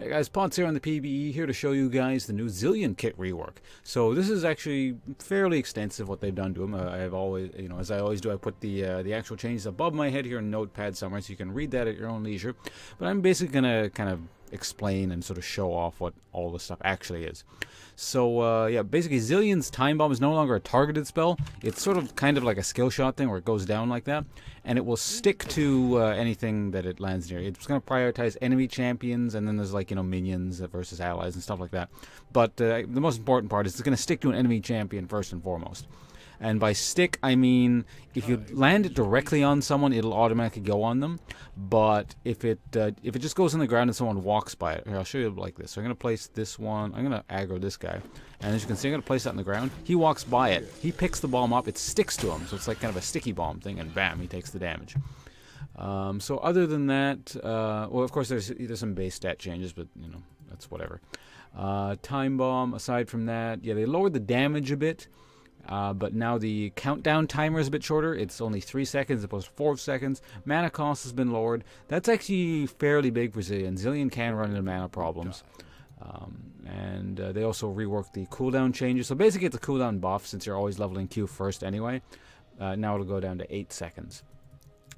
Hey guys, Ponce here on the PBE, here to show you guys the new Zilean kit rework. So this is actually fairly extensive what they've done to him. I've always, as I always do, I put the actual changes above my head here in Notepad somewhere, so you can read that at your own leisure. But I'm basically gonna kind of explain and sort of show off what all this stuff actually is. So yeah, basically Zilean's Time Bomb is no longer a targeted spell. It's sort of kind of like a skill shot thing where it goes down like that, and it will stick to anything that it lands near. It's going to prioritize enemy champions, and then there's like minions versus allies and stuff like that. But the most important part is it's going to stick to an enemy champion first and foremost. And by stick, I mean if you land it directly on someone, it'll automatically go on them. But if it just goes on the ground and someone walks by it, here, I'll show you like this. So I'm going to place this one. I'm going to aggro this guy. And as you can see, I'm going to place that on the ground. He walks by it. He picks the bomb up. It sticks to him. So it's like kind of a sticky bomb thing. And bam, he takes the damage. So other than that, well, of course, there's some base stat changes, but, that's whatever. Time Bomb, aside from that, yeah, they lowered the damage a bit. But now the countdown timer is a bit shorter. It's only 3 seconds as opposed to 4 seconds. Mana cost has been lowered. That's actually fairly big for Zilean. Zilean can run into mana problems. And they also reworked the cooldown changes. So basically it's a cooldown buff since you're always leveling Q first anyway. Now it'll go down to 8 seconds.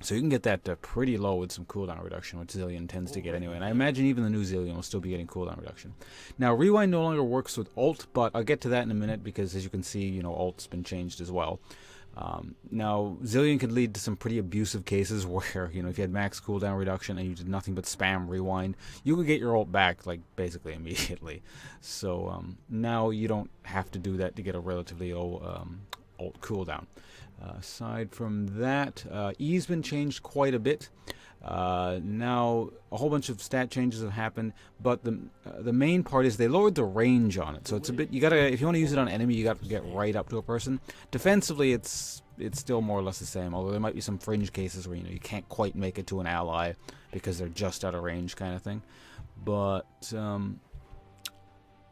So you can get that pretty low with some cooldown reduction, which Zilean tends to get anyway. And I imagine even the new Zilean will still be getting cooldown reduction. Now, Rewind no longer works with ult, but I'll get to that in a minute because, as you can see, ult's been changed as well. Now, Zilean could lead to some pretty abusive cases where, if you had max cooldown reduction and you did nothing but spam Rewind, you could get your ult back, like, basically immediately. So now you don't have to do that to get a relatively low ult cooldown. Aside from that, E's been changed quite a bit. Now a whole bunch of stat changes have happened, but the main part is they lowered the range on it. So it's a bit, you gotta, if you want to use it on enemy, you gotta get right up to a person. Defensively, it's still more or less the same, although there might be some fringe cases where you can't quite make it to an ally because they're just out of range, kind of thing. But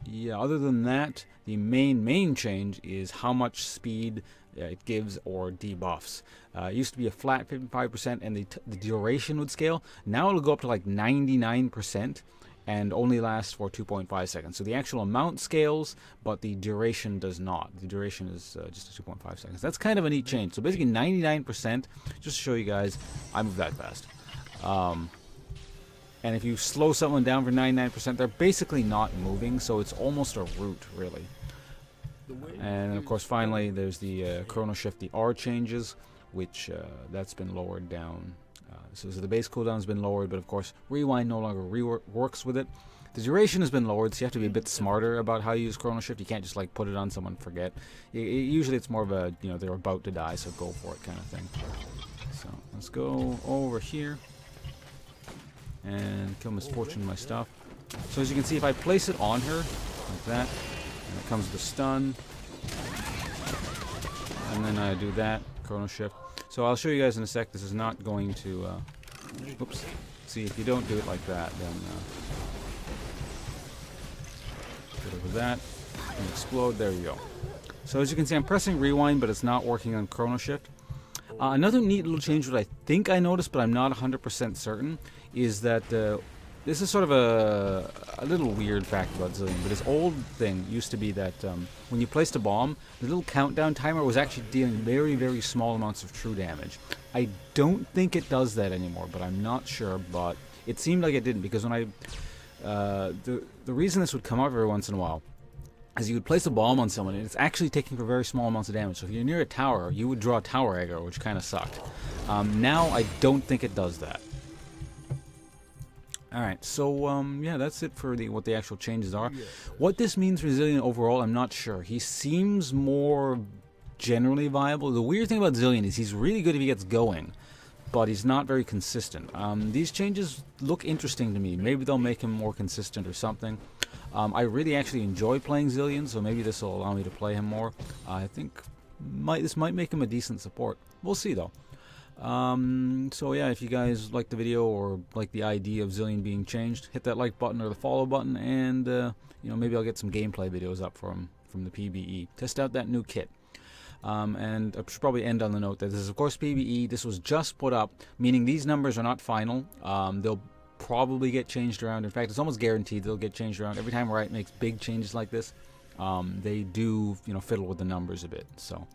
yeah, other than that, the main change is how much speed it gives or debuffs. It used to be a flat 55% and the duration would scale. Now it'll go up to like 99% and only last for 2.5 seconds. So the actual amount scales, but the duration does not. The duration is just 2.5 seconds. That's kind of a neat change. So basically 99%, just to show you guys, I move that fast. And if you slow someone down for 99%, they're basically not moving, so it's almost a root, really. And of course, finally, there's the Chrono Shift, the R changes, which that's been lowered down. So the base cooldown's been lowered, but of course, Rewind no longer works with it. The duration has been lowered, so you have to be a bit smarter about how you use Chrono Shift. You can't just like put it on someone and forget. Usually it's more of a, they're about to die, so go for it kind of thing. So let's go over here and kill Misfortune my stuff. So as you can see, if I place it on her like that, and it comes with a stun, and then I do that, Chrono Shift. So I'll show you guys in a sec. This is not going to, oops. See, if you don't do it like that, then get over that, and explode, there you go. So as you can see, I'm pressing Rewind, but it's not working on Chrono Shift. Another neat little change that I think I noticed, but I'm not 100% certain, is that this is sort of a little weird fact about Zilean, but his old thing used to be that when you placed a bomb, the little countdown timer was actually dealing very, very small amounts of true damage. I don't think it does that anymore, but I'm not sure, but it seemed like it didn't, because when the reason this would come up every once in a while is you would place a bomb on someone and it's actually taking for very small amounts of damage. So if you're near a tower, you would draw a tower aggro, which kind of sucked. Now I don't think it does that. Alright, so yeah, that's it for what the actual changes are. What this means for Zilean overall, I'm not sure. He seems more generally viable. The weird thing about Zilean is he's really good if he gets going, but he's not very consistent. These changes look interesting to me. Maybe they'll make him more consistent or something. I really actually enjoy playing Zilean, so maybe this will allow me to play him more. I think this might make him a decent support. We'll see though. So yeah, if you guys like the video or like the idea of Zilean being changed, hit that like button or the follow button, and maybe I'll get some gameplay videos up from the PBE. Test out that new kit. And I should probably end on the note that this is of course PBE. This was just put up, meaning these numbers are not final. They'll probably get changed around. In fact, it's almost guaranteed they'll get changed around. Every time Riot makes big changes like this, they do, fiddle with the numbers a bit. So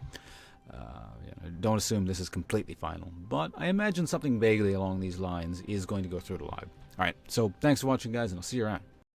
don't assume this is completely final. But I imagine something vaguely along these lines is going to go through to live. All right, so thanks for watching, guys, and I'll see you around.